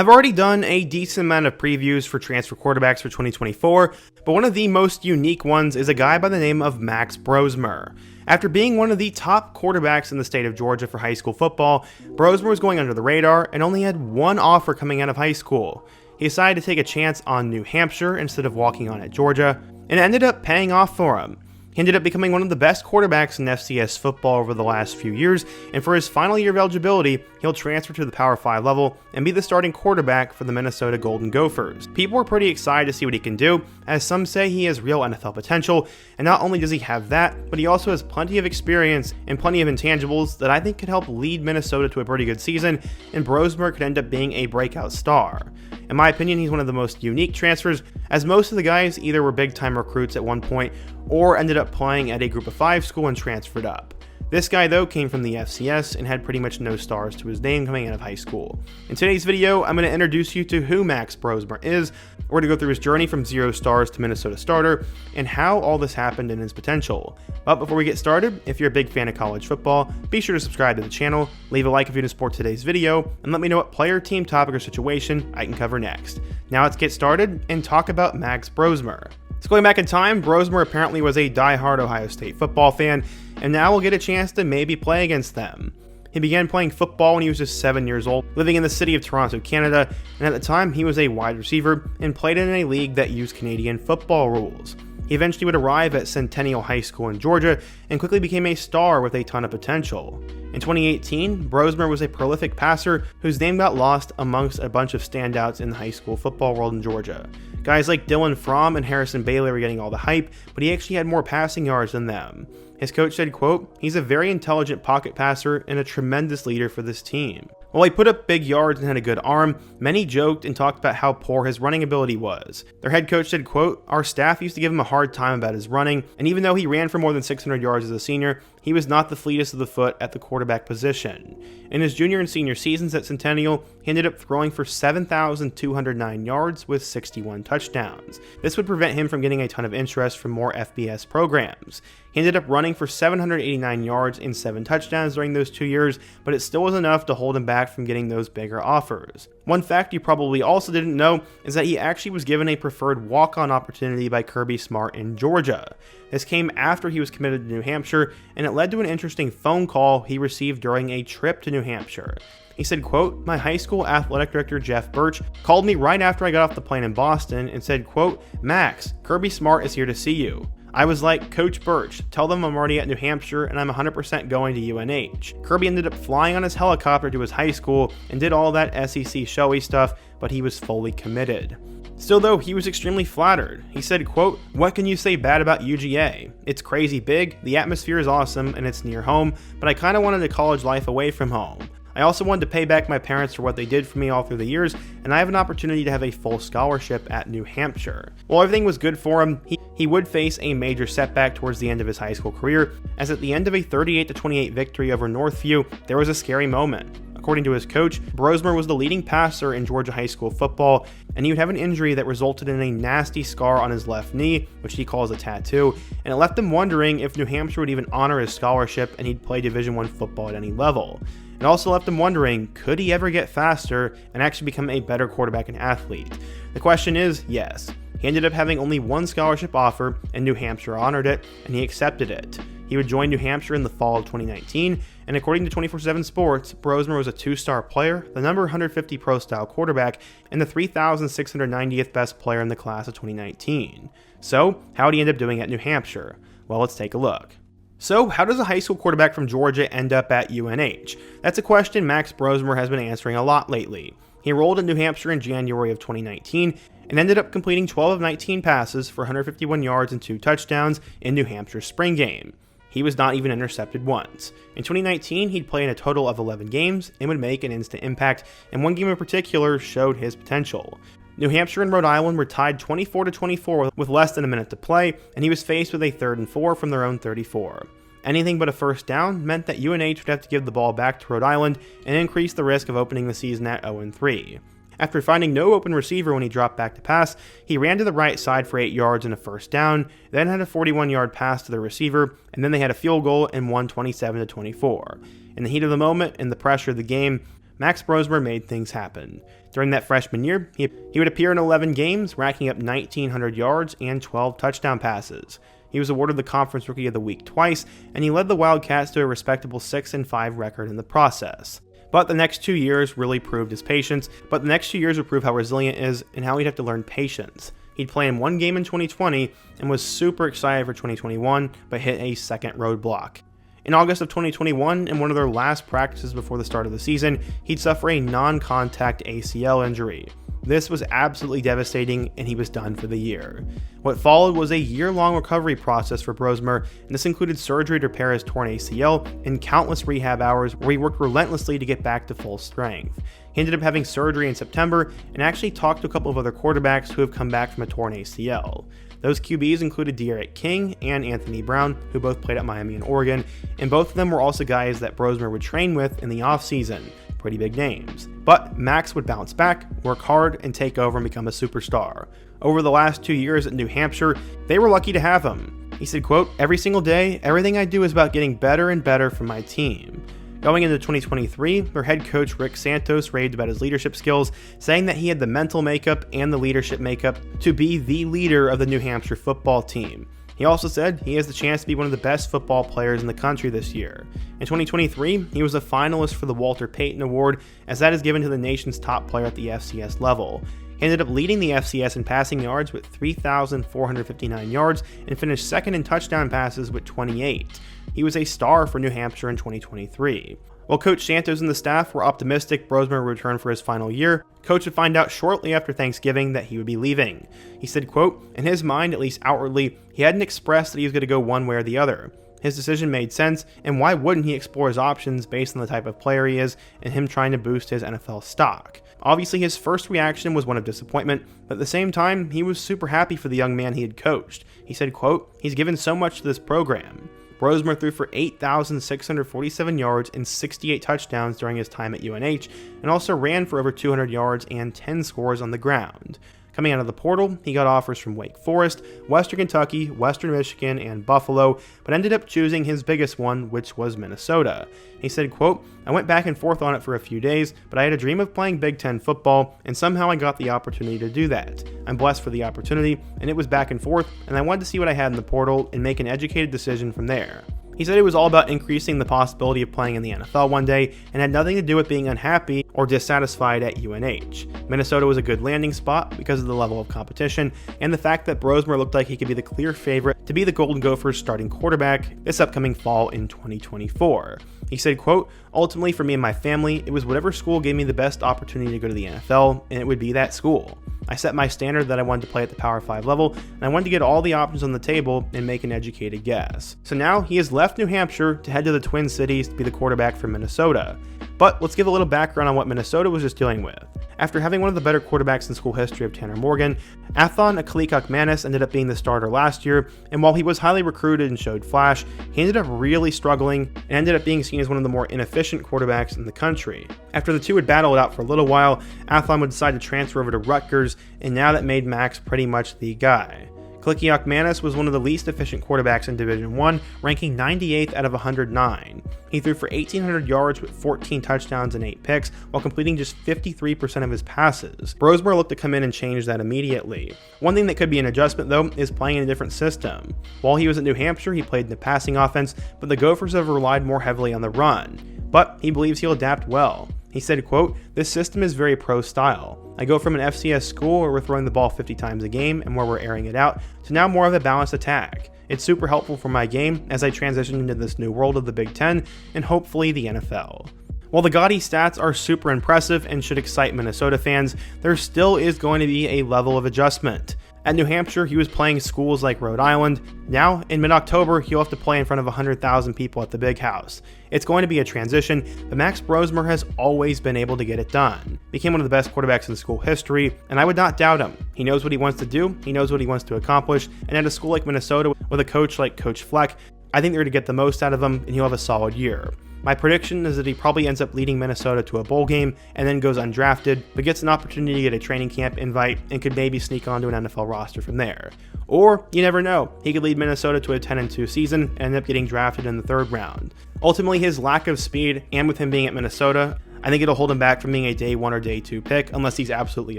I've already done a decent amount of previews for transfer quarterbacks for 2024, but one of the most unique ones is a guy by the name of Max Brosmer. After being one of the top quarterbacks in the state of Georgia for high school football, Brosmer was going under the radar and only had one offer coming out of high school. He decided to take a chance on New Hampshire instead of walking on at Georgia, and it ended up paying off for him. He ended up becoming one of the best quarterbacks in FCS football over the last few years, and for his final year of eligibility, he'll transfer to the Power 5 level and be the starting quarterback for the Minnesota Golden Gophers. People are pretty excited to see what he can do, as some say he has real NFL potential, and not only does he have that, but he also has plenty of experience and plenty of intangibles that I think could help lead Minnesota to a pretty good season, and Brosmer could end up being a breakout star. In my opinion, he's one of the most unique transfers, as most of the guys either were big-time recruits at one point or ended up playing at a group of 5 school and transferred up. This guy though came from the FCS and had pretty much no stars to his name coming out of high school. In today's video, I'm going to introduce you to who Max Brosmer is, we're going to go through his journey from 0 stars to Minnesota starter, and how all this happened and his potential. But before we get started, if you're a big fan of college football, be sure to subscribe to the channel, leave a like if you want to support today's video, and let me know what player, team, topic, or situation I can cover next. Now let's get started and talk about Max Brosmer. So going back in time, Brosmer apparently was a die-hard Ohio State football fan, and now will get a chance to maybe play against them. He began playing football when he was just 7 years old, living in the city of Toronto, Canada, and at the time he was a wide receiver and played in a league that used Canadian football rules. He eventually would arrive at Centennial High School in Georgia and quickly became a star with a ton of potential. In 2018, Brosmer was a prolific passer whose name got lost amongst a bunch of standouts in the high school football world in Georgia. Guys like Dylan Fromm and Harrison Bailey were getting all the hype, but he actually had more passing yards than them. His coach said, quote, "He's a very intelligent pocket passer and a tremendous leader for this team." While he put up big yards and had a good arm, many joked and talked about how poor his running ability was. Their head coach said, quote, "Our staff used to give him a hard time about his running, and even though he ran for more than 600 yards as a senior, he was not the fleetest of the foot at the quarterback position." In his junior and senior seasons at Centennial, he ended up throwing for 7,209 yards with 61 touchdowns. This would prevent him from getting a ton of interest from more FBS programs. He ended up running for 789 yards and 7 touchdowns during those 2 years, but it still was enough to hold him back from getting those bigger offers. One fact you probably also didn't know is that he actually was given a preferred walk-on opportunity by Kirby Smart in Georgia. This came after he was committed to New Hampshire, and it led to an interesting phone call he received during a trip to New Hampshire. He said, quote, "My high school athletic director, Jeff Birch, called me right after I got off the plane in Boston and said, quote, 'Max, Kirby Smart is here to see you.' I was like, 'Coach Birch, tell them I'm already at New Hampshire and I'm 100% going to UNH.' Kirby ended up flying on his helicopter to his high school and did all that SEC showy stuff, but he was fully committed. Still though, he was extremely flattered. He said, quote, 'What can you say bad about UGA? It's crazy big, the atmosphere is awesome, and it's near home, but I kinda wanted a college life away from home. I also wanted to pay back my parents for what they did for me all through the years, and I have an opportunity to have a full scholarship at New Hampshire.' While everything was good for him, he would face a major setback towards the end of his high school career, as at the end of a 38-28 victory over Northview, there was a scary moment. According to his coach, Brosmer was the leading passer in Georgia high school football, and he would have an injury that resulted in a nasty scar on his left knee, which he calls a tattoo, and it left him wondering if New Hampshire would even honor his scholarship and he'd play Division I football at any level. It also left him wondering, could he ever get faster and actually become a better quarterback and athlete? The question is, yes. He ended up having only one scholarship offer, and New Hampshire honored it, and he accepted it. He would join New Hampshire in the fall of 2019, and according to 24/7 Sports, Brosmer was a 2-star player, the number 150 pro-style quarterback, and the 3,690th best player in the class of 2019. So, how did he end up doing at New Hampshire? Well, let's take a look. So, how does a high school quarterback from Georgia end up at UNH? That's a question Max Brosmer has been answering a lot lately. He enrolled in New Hampshire in January of 2019 and ended up completing 12 of 19 passes for 151 yards and 2 touchdowns in New Hampshire's spring game. He was not even intercepted once. In 2019, he'd play in a total of 11 games and would make an instant impact, and one game in particular showed his potential. New Hampshire and Rhode Island were tied 24-24 with less than a minute to play, and he was faced with a 3rd and 4 from their own 34. Anything but a first down meant that UNH would have to give the ball back to Rhode Island and increase the risk of opening the season at 0-3. After finding no open receiver when he dropped back to pass, he ran to the right side for 8 yards and a first down, then had a 41-yard pass to the receiver, and then they had a field goal and won 27-24. In the heat of the moment and the pressure of the game, Max Brosmer made things happen. During that freshman year, he would appear in 11 games, racking up 1,900 yards and 12 touchdown passes. He was awarded the Conference Rookie of the Week twice, and he led the Wildcats to a respectable 6-5 record in the process. But the next 2 years really proved his patience, would prove how resilient he is and how he'd have to learn patience. He'd play in one game in 2020 and was super excited for 2021, but hit a second roadblock. In August of 2021, in one of their last practices before the start of the season, he'd suffer a non-contact ACL injury. This was absolutely devastating, and he was done for the year. What followed was a year-long recovery process for Brosmer, and this included surgery to repair his torn ACL and countless rehab hours where he worked relentlessly to get back to full strength. He ended up having surgery in September and actually talked to a couple of other quarterbacks who have come back from a torn ACL. Those QBs included De'Aaron King and Anthony Brown, who both played at Miami and Oregon, and both of them were also guys that Brosmer would train with in the offseason. Pretty big names. But Max would bounce back, work hard, and take over and become a superstar. Over the last 2 years at New Hampshire, they were lucky to have him. He said, quote, "Every single day, everything I do is about getting better and better for my team." Going into 2023, their head coach Rick Santos raved about his leadership skills, saying that he had the mental makeup and the leadership makeup to be the leader of the New Hampshire football team. He also said he has the chance to be one of the best football players in the country this year. In 2023, he was a finalist for the Walter Payton Award, as that is given to the nation's top player at the FCS level. He ended up leading the FCS in passing yards with 3,459 yards and finished second in touchdown passes with 28. He was a star for New Hampshire in 2023. While Coach Santos and the staff were optimistic Brosmer would return for his final year, Coach would find out shortly after Thanksgiving that he would be leaving. He said, quote, "In his mind, at least outwardly, he hadn't expressed that he was going to go one way or the other. His decision made sense, and why wouldn't he explore his options based on the type of player he is and him trying to boost his NFL stock?" Obviously, his first reaction was one of disappointment, but at the same time, he was super happy for the young man he had coached. He said, quote, "He's given so much to this program." Brosmer threw for 8,647 yards and 68 touchdowns during his time at UNH, and also ran for over 200 yards and 10 scores on the ground. Coming out of the portal, he got offers from Wake Forest, Western Kentucky, Western Michigan, and Buffalo, but ended up choosing his biggest one, which was Minnesota. He said, quote, "I went back and forth on it for a few days, but I had a dream of playing Big Ten football, and somehow I got the opportunity to do that. I'm blessed for the opportunity, and it was back and forth, and I wanted to see what I had in the portal and make an educated decision from there." He said it was all about increasing the possibility of playing in the NFL one day and had nothing to do with being unhappy or dissatisfied at UNH. Minnesota was a good landing spot because of the level of competition and the fact that Brosmer looked like he could be the clear favorite to be the Golden Gophers' starting quarterback this upcoming fall in 2024. He said, quote, "Ultimately for me and my family, it was whatever school gave me the best opportunity to go to the NFL, and it would be that school. I set my standard that I wanted to play at the Power 5 level, and I wanted to get all the options on the table and make an educated guess." So now he has left New Hampshire to head to the Twin Cities to be the quarterback for Minnesota. But let's give a little background on what Minnesota was just dealing with. After having one of the better quarterbacks in school history of Tanner Morgan, Athon Aklikakmanis ended up being the starter last year, and while he was highly recruited and showed flash, he ended up really struggling and ended up being seen as one of the more inefficient quarterbacks in the country. After the two had battled it out for a little while, Athon would decide to transfer over to Rutgers, and now that made Max pretty much the guy. Aklikakmanis was one of the least efficient quarterbacks in Division I, ranking 98th out of 109. He threw for 1,800 yards with 14 touchdowns and 8 picks, while completing just 53% of his passes. Brosmer looked to come in and change that immediately. One thing that could be an adjustment, though, is playing in a different system. While he was at New Hampshire, he played in the passing offense, but the Gophers have relied more heavily on the run. But he believes he'll adapt well. He said, quote, "This system is very pro style. I go from an FCS school where we're throwing the ball 50 times a game and where we're airing it out, to now more of a balanced attack. It's super helpful for my game as I transition into this new world of the Big Ten and hopefully the NFL." While the gaudy stats are super impressive and should excite Minnesota fans, there still is going to be a level of adjustment. At New Hampshire, he was playing schools like Rhode Island. Now, in mid-October, he'll have to play in front of 100,000 people at the Big House. It's going to be a transition, but Max Brosmer has always been able to get it done. Became one of the best quarterbacks in school history, and I would not doubt him. He knows what he wants to do, he knows what he wants to accomplish, and at a school like Minnesota, with a coach like Coach Fleck, I think they're going to get the most out of him, and he'll have a solid year. My prediction is that he probably ends up leading Minnesota to a bowl game and then goes undrafted, but gets an opportunity to get a training camp invite and could maybe sneak onto an NFL roster from there. Or, you never know, he could lead Minnesota to a 10-2 season and end up getting drafted in the 3rd round. Ultimately, his lack of speed, and with him being at Minnesota, I think it'll hold him back from being a day 1 or day 2 pick unless he's absolutely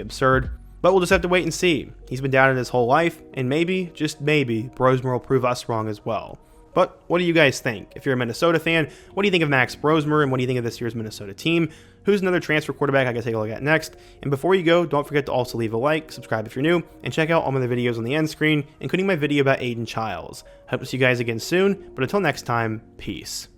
absurd. But we'll just have to wait and see. He's been doubted his whole life, and maybe, just maybe, Brosmer will prove us wrong as well. But what do you guys think? If you're a Minnesota fan, what do you think of Max Brosmer, and what do you think of this year's Minnesota team? Who's another transfer quarterback I can take a look at next? And before you go, don't forget to also leave a like, subscribe if you're new, and check out all my other videos on the end screen, including my video about Aiden Childs. Hope to see you guys again soon, but until next time, peace.